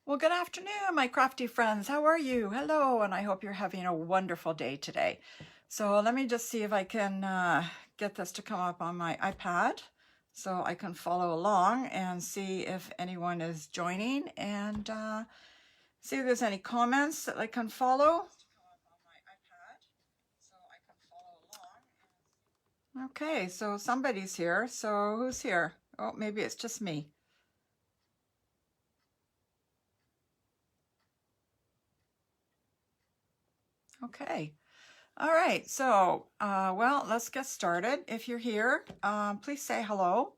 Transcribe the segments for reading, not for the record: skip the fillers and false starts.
Well, good afternoon, my crafty friends. How are you? Hello, and I hope you're having a wonderful day today. So let me just see if I can get this to come up on my iPad so I can follow along and see if anyone is joining and see if there's any comments that I can follow. Okay, so somebody's here. So who's here? Oh, maybe it's just me. Okay. All right, so, well, let's get started. If you're here, please say hello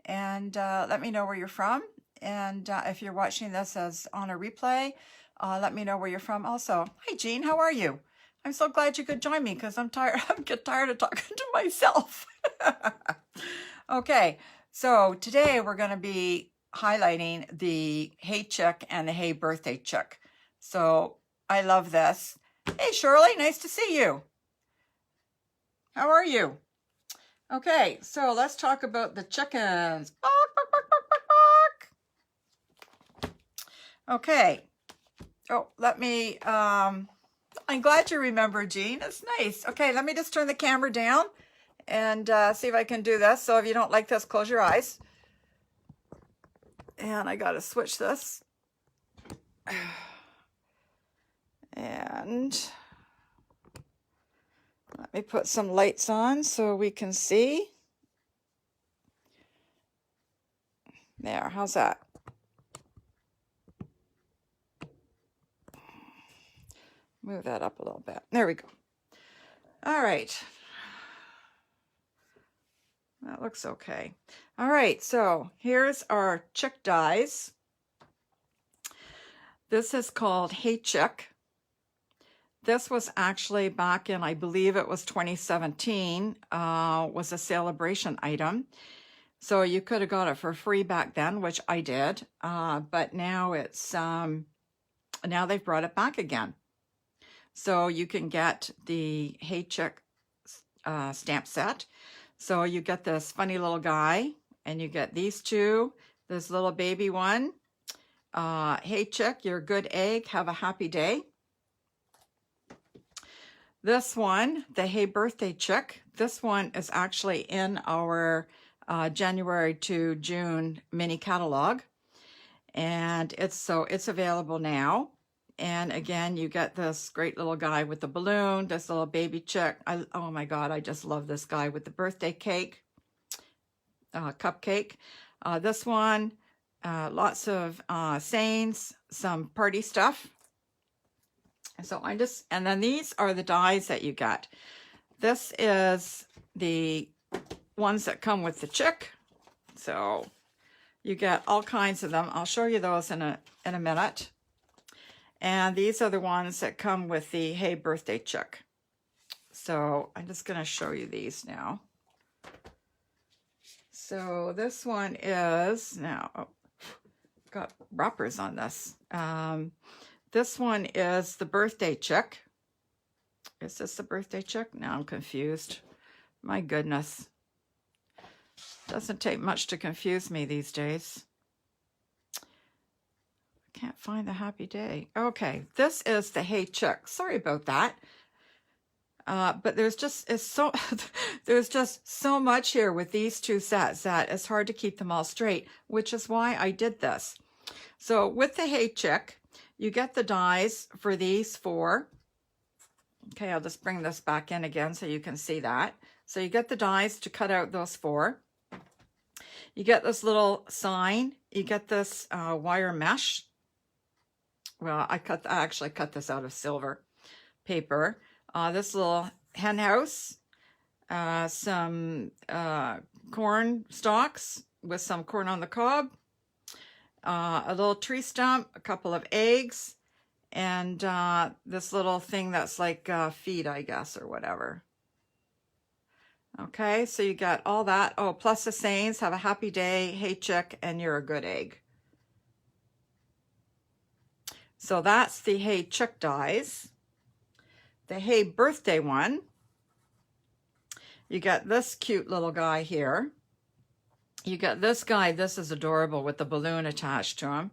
and let me know where you're from. And if you're watching this as on a replay, let me know where you're from also. Hi, Jean, how are you? I'm so glad you could join me because I'm tired. I get tired of talking to myself. Okay, so today we're going to be highlighting the Hey Chick and the Hey Birthday Chick. So I love this. Hey, Shirley, nice to see you. How are you? Okay, so let's talk about the chickens. Bark, bark, bark, bark, bark, bark. Okay. Oh, let me, I'm glad you remember, Jean. It's nice. Okay, let me just turn the camera down and see if I can do this. So if you don't like this, close your eyes. And I got to switch this. And let me put some lights on so we can see. There, how's that? Move that up a little bit. There we go. All right. That looks okay. All right, so here's our chick dies. This is called Hey Chick. This was actually back in, I believe it was 2017, was a celebration item. So you could have got it for free back then, which I did. But now it's, now they've brought it back again. So you can get the Hey Chick stamp set. So you get this funny little guy, and you get these two, this little baby one. Hey Chick, you're a good egg, have a happy day. This one, the Hey Birthday Chick, this one is actually in our January to June mini catalog. And it's available now. And again, you get this great little guy with the balloon, this little baby chick. Oh my God, I just love this guy with the birthday cake, cupcake. This one, lots of sayings, some party stuff. So and then these are the dies that you get. This is the ones that come with the chick. So you get all kinds of them. I'll show you those in a minute. And these are the ones that come with the Hey Birthday Chick. So I'm just going to show you these now. So this one is, now, got wrappers on this. This one is the Birthday Chick. Is this the Birthday Chick? Now I'm confused. My goodness. Doesn't take much to confuse me these days. Can't find the happy day. Okay, this is the Hey Chick. Sorry about that. But there's just there's just so much here with these two sets that it's hard to keep them all straight, which is why I did this. So with the Hey Chick, you get the dies for these four. Okay, I'll just bring this back in again so you can see that. So you get the dies to cut out those four. You get this little sign. You get this wire mesh. Well, I actually cut this out of silver paper. This little hen house, some corn stalks with some corn on the cob, a little tree stump, a couple of eggs, and this little thing that's like feed, I guess, or whatever. Okay, so you got all that. Oh, plus the sayings, have a happy day, hey chick, and you're a good egg. So that's the Hey Chick dies. The Hey Birthday one, you got this cute little guy here. You got this guy, this is adorable with the balloon attached to him.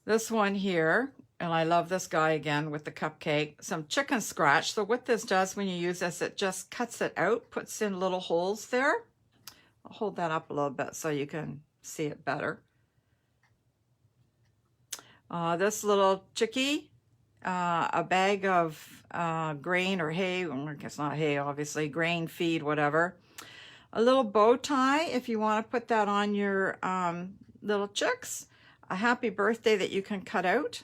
This one here, and I love this guy again with the cupcake, some chicken scratch. So what this does when you use this, it just cuts it out, puts in little holes there. I'll hold that up a little bit so you can see it better. This little chickie, a bag of grain or hay, well, it's not hay, obviously, grain, feed, whatever. A little bow tie if you want to put that on your little chicks. A happy birthday that you can cut out.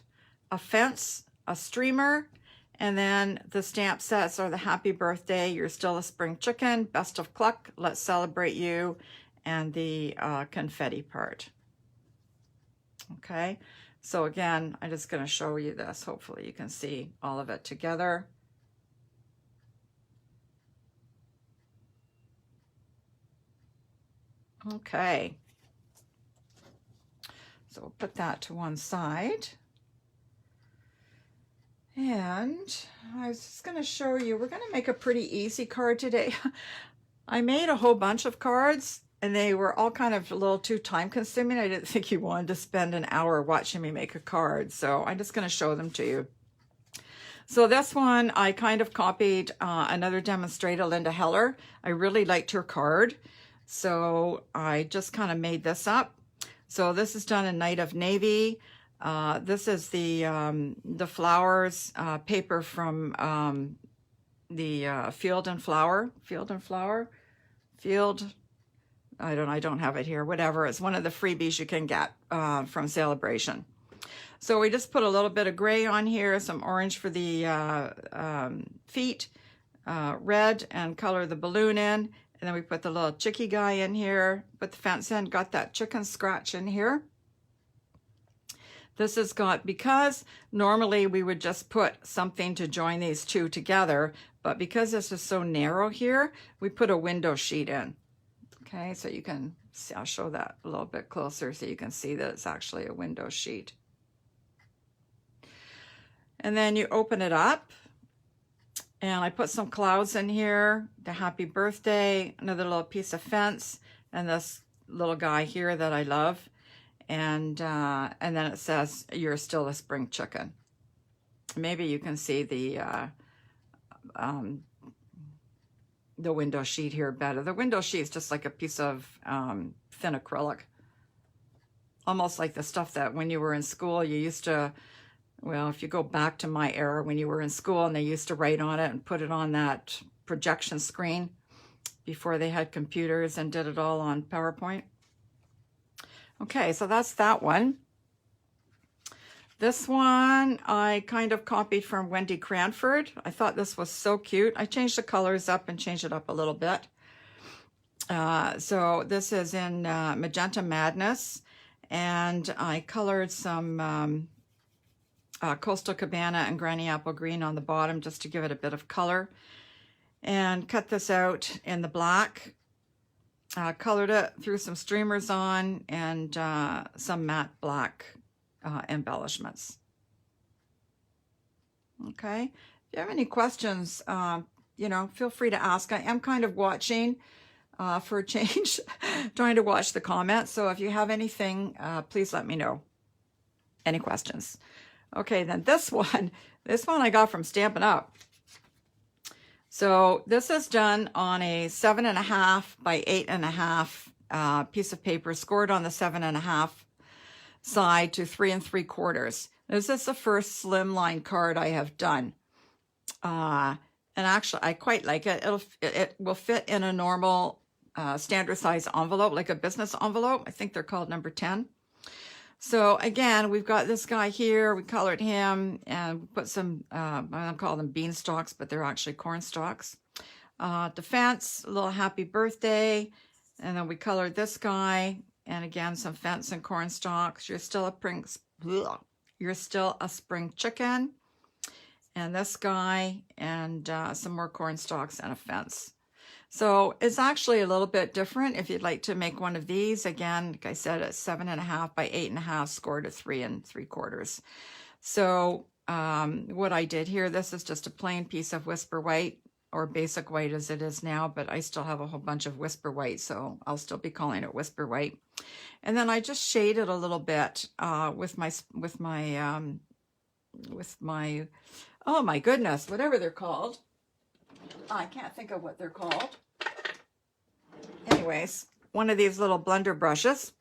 A fence, a streamer, and then the stamp sets are the happy birthday, you're still a spring chicken, best of luck, let's celebrate you, and the confetti part. Okay, so again, I'm just going to show you this. Hopefully you can see all of it together. Okay, so we'll put that to one side. And I was just going to show you, we're going to make a pretty easy card today. I made a whole bunch of cards and they were all kind of a little too time consuming. I didn't think you wanted to spend an hour watching me make a card. So I'm just going to show them to you. So this one, I kind of copied another demonstrator, Linda Heller. I really liked her card. So I just kind of made this up. So this is done in Night of Navy. This is the flowers paper from the Field and Flower. I don't have it here. Whatever. It's one of the freebies you can get from Celebration. So we just put a little bit of gray on here, some orange for the feet, red, and color the balloon in. And then we put the little chickie guy in here, put the fence in, got that chicken scratch in here. This has got, because normally we would just put something to join these two together, but because this is so narrow here, we put a window sheet in. Okay, so you can see, I'll show that a little bit closer so you can see that it's actually a window sheet. And then you open it up, and I put some clouds in here, the happy birthday, another little piece of fence, and this little guy here that I love. And then it says, you're still a spring chicken. Maybe you can see the window sheet here better. The window sheet is just like a piece of thin acrylic. Almost like the stuff that when you were in school, you used to, well, if you go back to my era when you were in school and they used to write on it and put it on that projection screen before they had computers and did it all on PowerPoint. Okay, so that's that one. This one I kind of copied from Wendy Cranford. I thought this was so cute. I changed the colors up and changed it up a little bit. So this is in Magenta Madness, and I colored some Coastal Cabana and Granny Apple Green on the bottom just to give it a bit of color, and cut this out in the black. Colored it, threw some streamers on, and some matte black embellishments. Okay, if you have any questions, feel free to ask. I am kind of watching for a change, trying to watch the comments. So if you have anything, please let me know. Any questions? Okay, then this one I got from Stampin' Up. So this is done on a 7.5 by 8.5 piece of paper, scored on the 7.5 side to 3 3/4. This is the first Slimline card I have done. And actually, I quite like it. It will fit in a normal standard size envelope, like a business envelope. I think they're called number 10. So again, we've got this guy here. We colored him and put some, I don't call them beanstalks, but they're actually corn stalks. Defense, a little happy birthday. And then we colored this guy. And again, some fence and corn stalks. You're still a spring chicken. And this guy, and some more corn stalks and a fence. So it's actually a little bit different if you'd like to make one of these. Again, like I said, it's 7.5 by 8.5, scored to 3 3/4. So what I did here, this is just a plain piece of Whisper White. or basic white as it is now, but I still have a whole bunch of whisper white, so I'll still be calling it whisper white. And then I just shade it a little bit with my oh my goodness, whatever they're called. I can't think of what they're called. Anyways, one of these little blender brushes.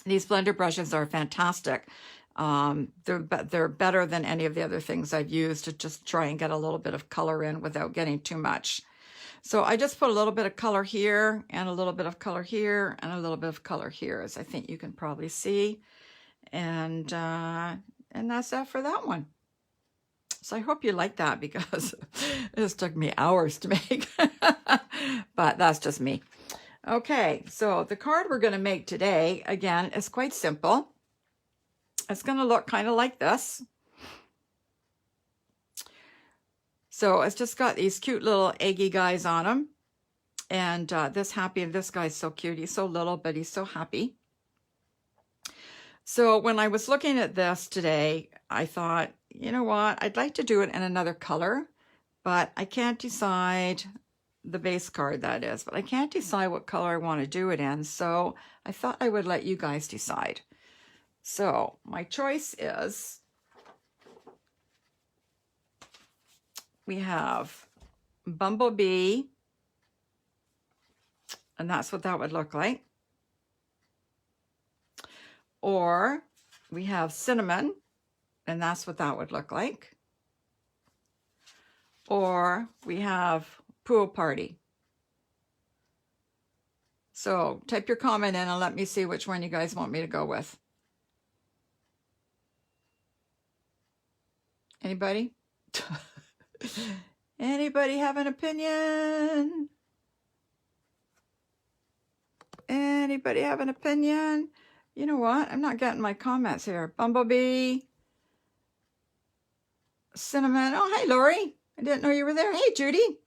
These blender brushes are fantastic. They're better than any of the other things I've used to just try and get a little bit of color in without getting too much. So I just put a little bit of color here and a little bit of color here and a little bit of color here, as I think you can probably see. And that's that for that one. So I hope you like that, because this took me hours to make, but that's just me. Okay, so the card we're going to make today, again, is quite simple. It's going to look kind of like this. So it's just got these cute little eggy guys on them. And this guy's so cute. He's so little, but he's so happy. So when I was looking at this today, I thought, you know what? I'd like to do it in another color, but I can't decide, the base card that is, but I can't decide what color I want to do it in. So I thought I would let you guys decide. So my choice is, we have Bumblebee, and that's what that would look like. Or we have Cinnamon, and that's what that would look like. Or we have Pool Party. So type your comment in and let me see which one you guys want me to go with. Anybody? Anybody have an opinion? Anybody have an opinion? You know what? I'm not getting my comments here. Bumblebee. Cinnamon. Oh, hi, Lori. I didn't know you were there. Hey, Judy.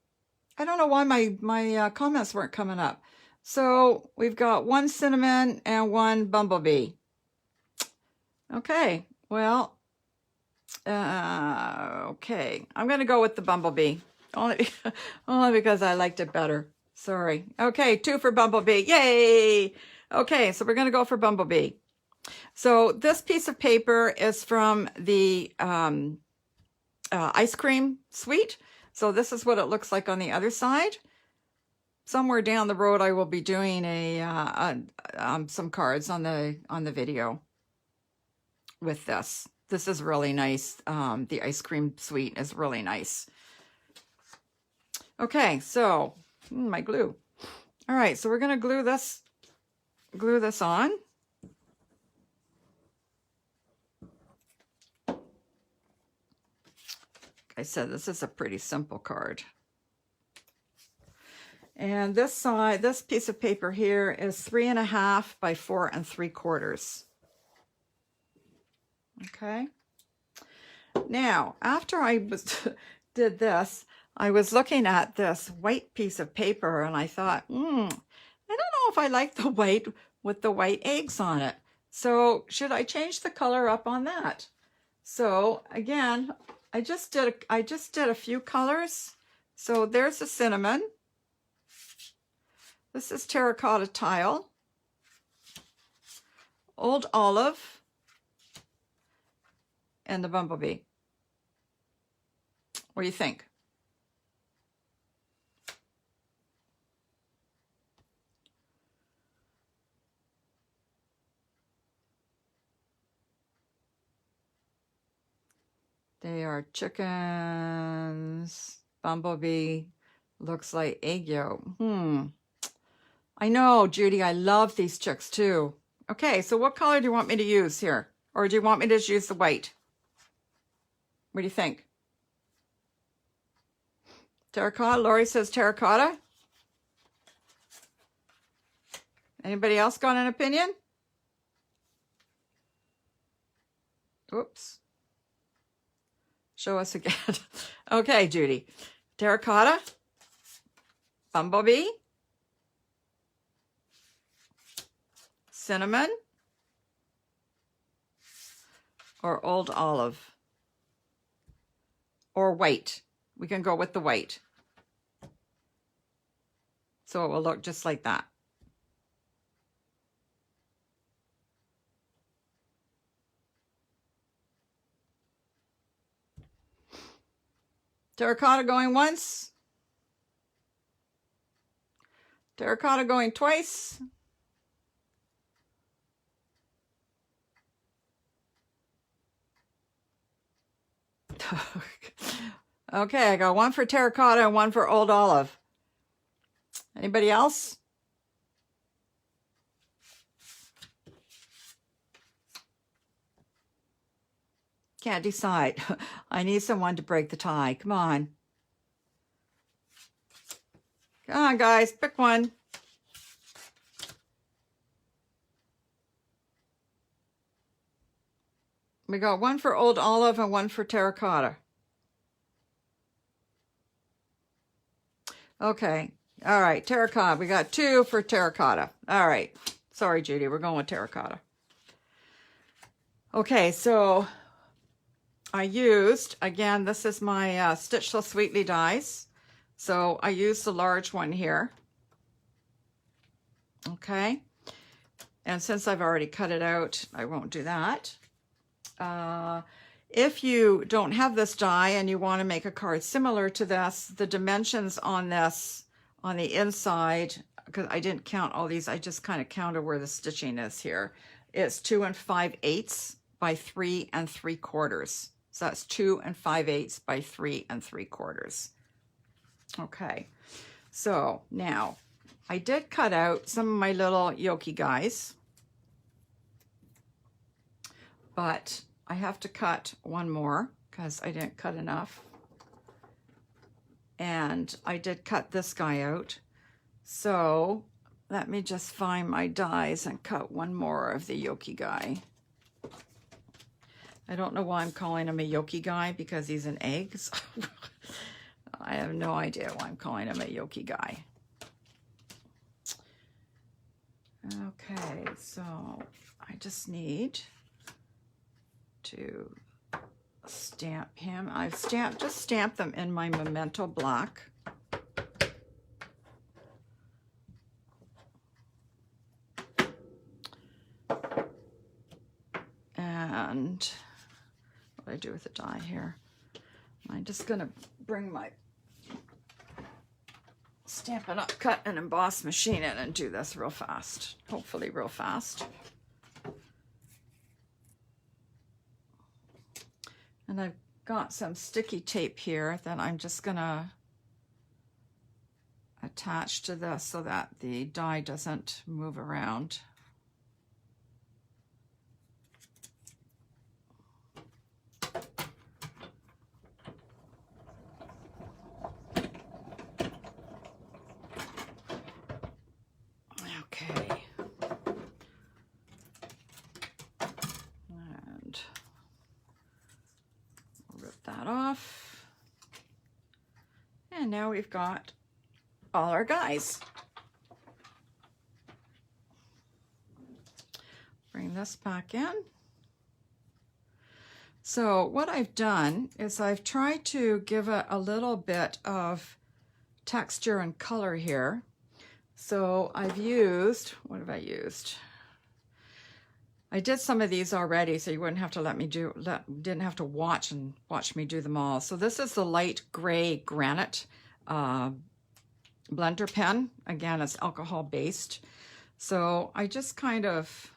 I don't know why my comments weren't coming up. So we've got one Cinnamon and one Bumblebee. Okay. Well, okay. I'm going to go with the Bumblebee. Only because I liked it better. Sorry. Okay, 2 for Bumblebee. Yay! Okay, so we're going to go for Bumblebee. So this piece of paper is from the ice cream suite. So this is what it looks like on the other side. Somewhere down the road, I will be doing some cards on the video with this. This is really nice. The ice cream suite is really nice. Okay, so my glue. All right, so we're going to glue this on. Like I said, this is a pretty simple card. And this side, this piece of paper here is 3.5 by 4 3/4. Okay. Now, after I did this, I was looking at this white piece of paper and I thought, I don't know if I like the white with the white eggs on it. So should I change the color up on that? So again, I just did a few colors. So there's the cinnamon. This is terracotta tile, old olive, and the bumblebee. What do you think? They are chickens. Bumblebee looks like egg yolk. I know, Judy, I love these chicks too. Okay, so what color do you want me to use here? Or do you want me to just use the white? What do you think? Terracotta? Lori says terracotta. Anybody else got an opinion? Oops. Show us again. Okay, Judy. Terracotta. Bumblebee. Cinnamon. Or old olive. Or white. We can go with the white. So it will look just like that. Terracotta going once. Terracotta going twice. Okay, I got one for terracotta and one for old olive. Anybody else? Can't decide. I need someone to break the tie. Come on. Come on, guys. Pick one. We got one for old olive and one for terracotta. Okay. All right. Terracotta. We got two for terracotta. All right. Sorry, Judy. We're going with terracotta. Okay. So I used, again, this is my Stitch So Sweetly dies. So I used the large one here. Okay. And since I've already cut it out, I won't do that. If you don't have this die and you want to make a card similar to this, the dimensions on this, on the inside, because I didn't count all these, I just kind of counted where the stitching is here. It's 2 5/8 by 3 3/4. So that's 2 5/8 by 3 3/4. Okay, so now I did cut out some of my little yoke guys, but I have to cut one more because I didn't cut enough. And I did cut this guy out. So let me just find my dies and cut one more of the yoke guy. I don't know why I'm calling him a yoke guy because he's an egg. So I have no idea why I'm calling him a yoke guy. Okay, so I just need to stamp him. I've just stamped them in my Memento block. And what do I do with the die here? I'm just gonna bring my Stampin' Up cut and emboss machine in and do this real fast. Hopefully real fast. And I've got some sticky tape here that I'm just gonna attach to this so that the die doesn't move around. Okay. And rip that off. And now we've got all our guys. Bring this back in. So what I've done is I've tried to give it a little bit of texture and color here. So I've used, what have I used? I did some of these already, so you wouldn't have to didn't have to watch me do them all. So this is the light gray granite blender pen. Again, it's alcohol based. So I just kind of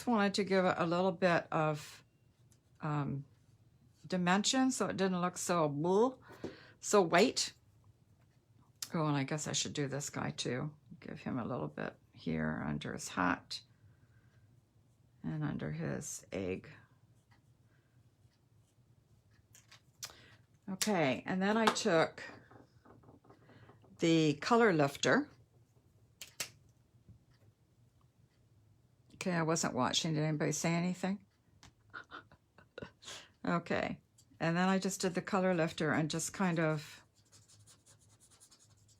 wanted to give it a little bit of dimension so it didn't look so white. Oh, and I guess I should do this guy too. Give him a little bit here under his hat and under his egg. Okay, and then I took the color lifter. Okay, I wasn't watching. Did anybody say anything? Okay, and then I just did the color lifter and just kind of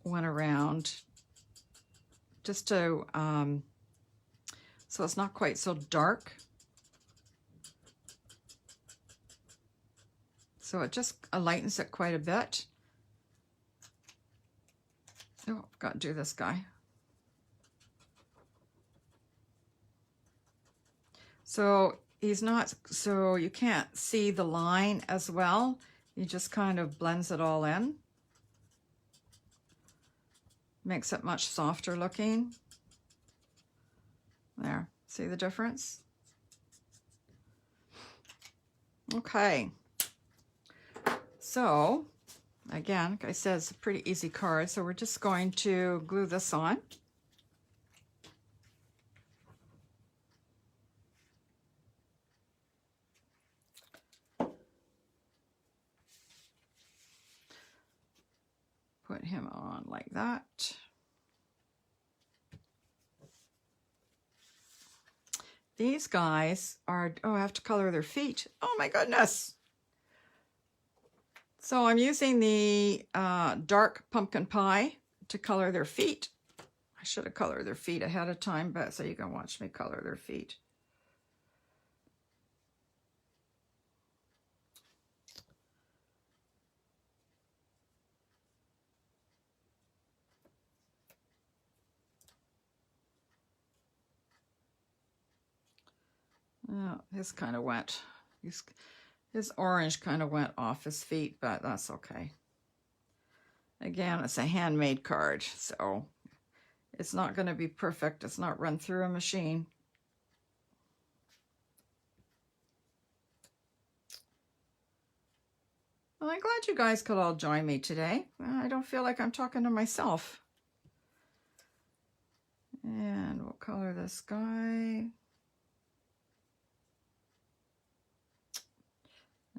went around just to so it's not quite so dark, so it just lightens it quite a bit. Oh, I've got to do this guy. So he's not, so you can't see the line as well. He just kind of blends it all in. Makes it much softer looking. There, see the difference? Okay. So, again, like I said, it's a pretty easy card. So we're just going to glue this on. Put him on like that. These guys are, oh, I have to color their feet. Oh my goodness. So I'm using the dark pumpkin pie to color their feet. I should have colored their feet ahead of time, but so you can watch me color their feet. Oh, his kind of went. His orange kind of went off his feet, but that's okay. Again, it's a handmade card, so it's not going to be perfect. It's not run through a machine. Well, I'm glad you guys could all join me today. I don't feel like I'm talking to myself. And we'll color this guy.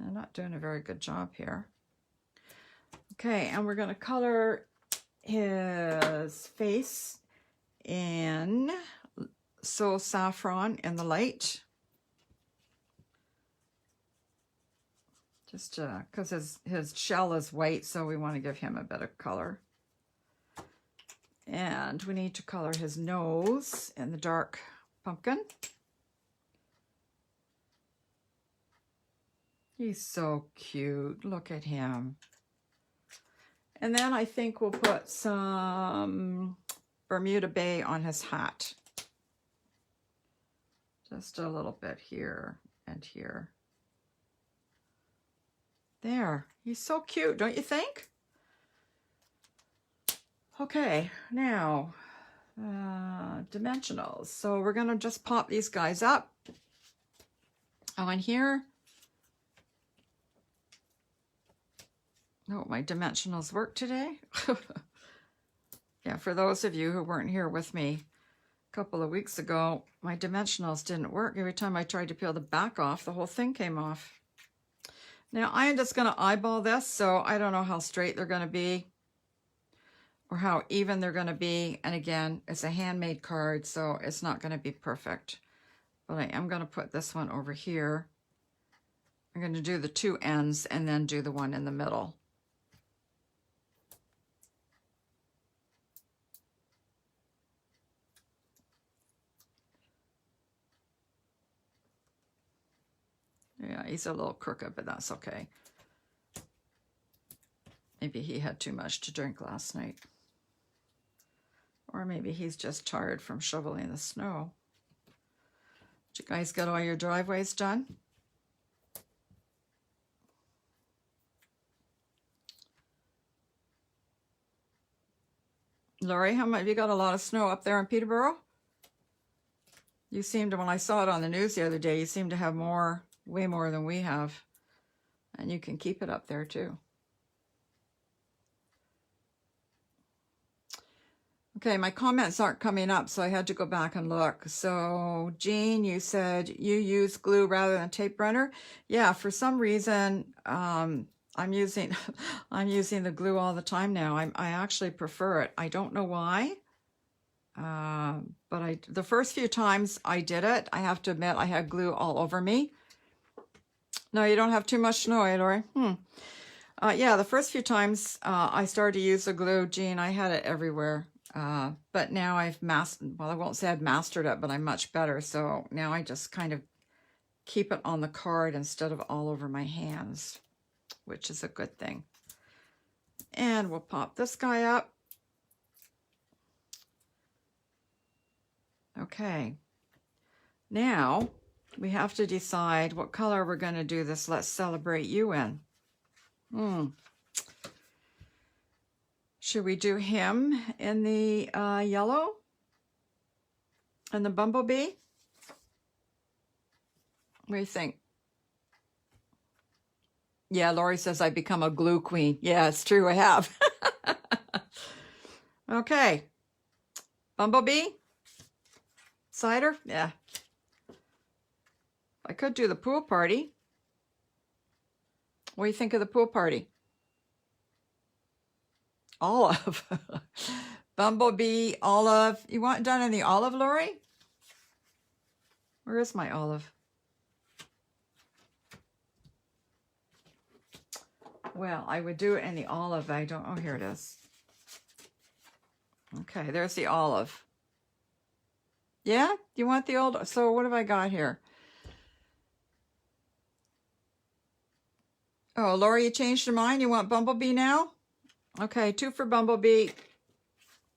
I'm not doing a very good job here. Okay, and we're going to color his face in So Saffron in the light. Just because his shell is white, so we want to give him a bit of color. And we need to color his nose in the dark pumpkin. He's so cute. Look at him. And then I think we'll put some Bermuda Bay on his hat. Just a little bit here and here. There. He's so cute, don't you think? Okay, now dimensionals. So we're going to just pop these guys up on here. Oh, my dimensionals work today. Yeah, for those of you who weren't here with me a couple of weeks ago, my dimensionals didn't work. Every time I tried to peel the back off, the whole thing came off. Now, I am just going to eyeball this, so I don't know how straight they're going to be or how even they're going to be. And again, it's a handmade card, so it's not going to be perfect. But I am going to put this one over here. I'm going to do the two ends and then do the one in the middle. Yeah, he's a little crooked, but that's okay. Maybe he had too much to drink last night. Or maybe he's just tired from shoveling the snow. Did you guys get all your driveways done? Lori, how much have you got? A lot of snow up there in Peterborough? You seem to, when I saw it on the news the other day, you seem to have more, way more than we have. And you can keep it up there too. Okay, my comments aren't coming up, so I had to go back and look. So, Jean, you said you use glue rather than tape runner. Yeah, for some reason, I'm using the glue all the time now. I actually prefer it. I don't know why, but the first few times I did it, I have to admit I had glue all over me. No, you don't have too much snow, eh, Lori? Yeah, the first few times I started to use the glue, Jean, I had it everywhere. But now I've mastered, well, I won't say I've mastered it, but I'm much better. So now I just kind of keep it on the card instead of all over my hands, which is a good thing. And we'll pop this guy up. Okay. Now we have to decide what color we're going to do this Let's Celebrate You in. Should we do him in the yellow and the bumblebee? What do you think? Yeah, Lori says I become a glue queen. Yeah, it's true, I have. Okay. Bumblebee? Cider? Yeah. I could do the pool party. What do you think of the pool party? Olive. Bumblebee, olive. You want it done in the olive, Lori? Where is my olive? Well, I would do it in the olive. I don't, oh, here it is. Okay, there's the olive. Yeah? You want the old, so what have I got here? Oh, Lori, you changed your mind? You want Bumblebee now? Okay, 2 for Bumblebee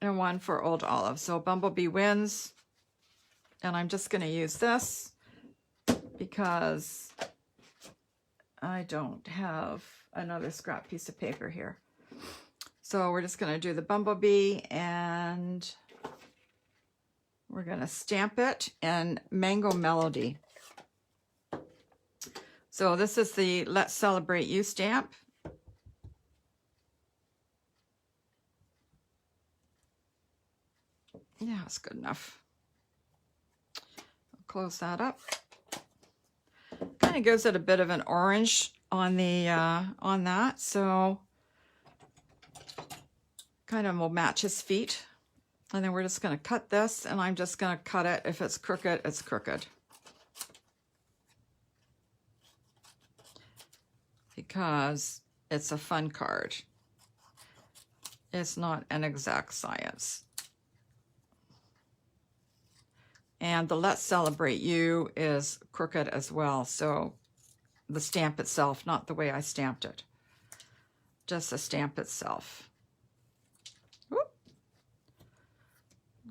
and 1 for Old Olive. So Bumblebee wins. And I'm just going to use this because I don't have another scrap piece of paper here. So we're just going to do the Bumblebee and we're going to stamp it in Mango Melody. So this is the Let's Celebrate You stamp. Yeah, it's good enough. I'll close that up. Kind of gives it a bit of an orange on the on that, so kind of will match his feet. And then we're just going to cut this, and I'm just going to cut it. If it's crooked, it's crooked. Because it's a fun card. It's not an exact science. And the Let's Celebrate You is crooked as well. So the stamp itself, not the way I stamped it. Just the stamp itself. Whoop.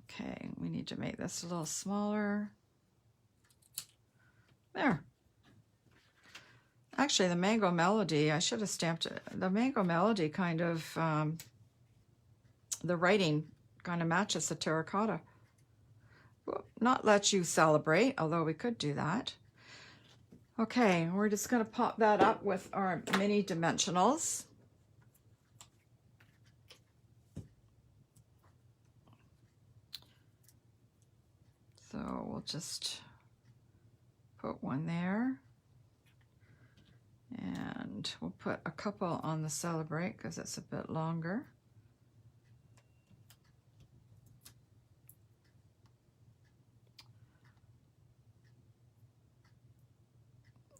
Okay, we need to make this a little smaller. There. Actually, the Mango Melody, I should have stamped it. The Mango Melody kind of, the writing kind of matches the terracotta. Not Let You Celebrate, although we could do that. Okay, we're just going to pop that up with our mini dimensionals. So we'll just put one there. And we'll put a couple on the Celebrate because it's a bit longer.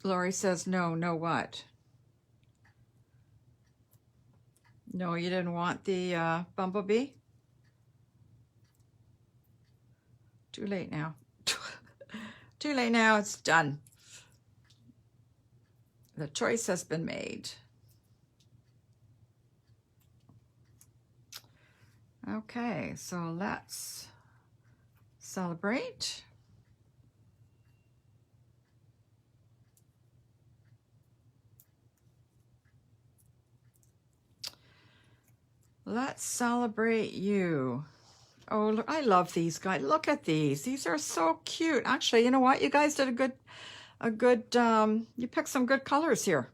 Lori says, no what? No, you didn't want the Bumblebee? Too late now. Too late now, it's done. The choice has been made. Okay, so let's celebrate. Let's celebrate you. Oh, look, I love these guys. Look at these. These are so cute. Actually, you know what? You guys did you picked some good colors here.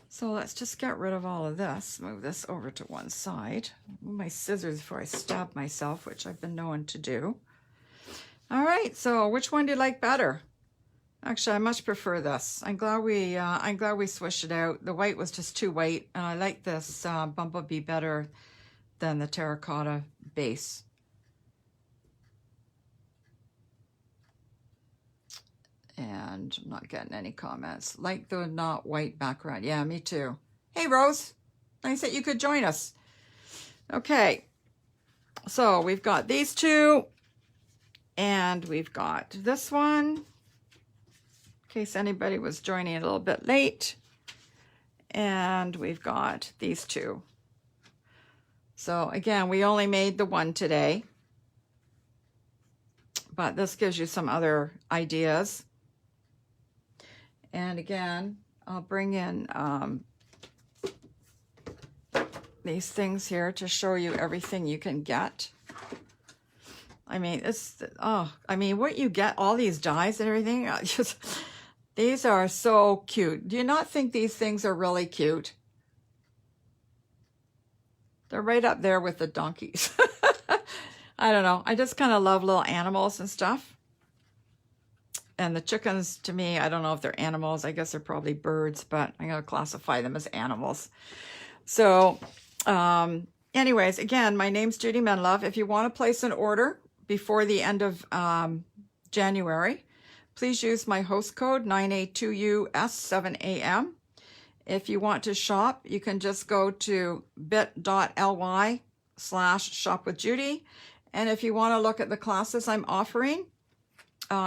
So let's just get rid of all of this. Move this over to one side. Move my scissors before I stab myself, which I've been known to do. All right, so which one do you like better? Actually, I much prefer this. I'm glad we switched it out. The white was just too white, and I like this Bumblebee better than the terracotta base. And I'm not getting any comments. Like the not white background. Yeah, me too. Hey, Rose. Nice that you could join us. Okay. So we've got these two. And we've got this one. In case anybody was joining a little bit late. And we've got these two. So again, we only made the one today. but this gives you some other ideas. And again, I'll bring in these things here to show you everything you can get. I mean, I mean, what you get, all these dies and everything, these are so cute. Do you not think these things are really cute? They're right up there with the donkeys. I don't know. I just kind of love little animals and stuff. And the chickens, to me, I don't know if they're animals. I guess they're probably birds, but I'm going to classify them as animals. So, anyways, again, my name's Judy Menlove. If you want to place an order before the end of January, please use my host code 982US7AM. If you want to shop, you can just go to bit.ly/shopwithjudy. And if you want to look at the classes I'm offering,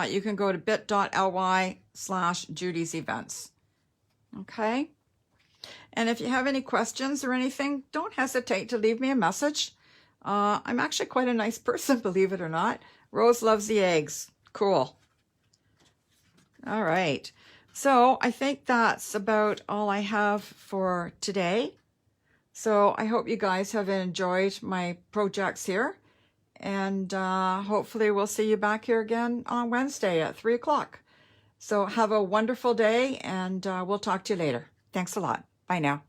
you can go to bit.ly/Judy's events. Okay? And if you have any questions or anything, don't hesitate to leave me a message. I'm actually quite a nice person, believe it or not. Rose loves the eggs. Cool. All right. So I think that's about all I have for today. So I hope you guys have enjoyed my projects here. And hopefully we'll see you back here again on Wednesday at 3 o'clock. So have a wonderful day, and we'll talk to you later. Thanks a lot. Bye now.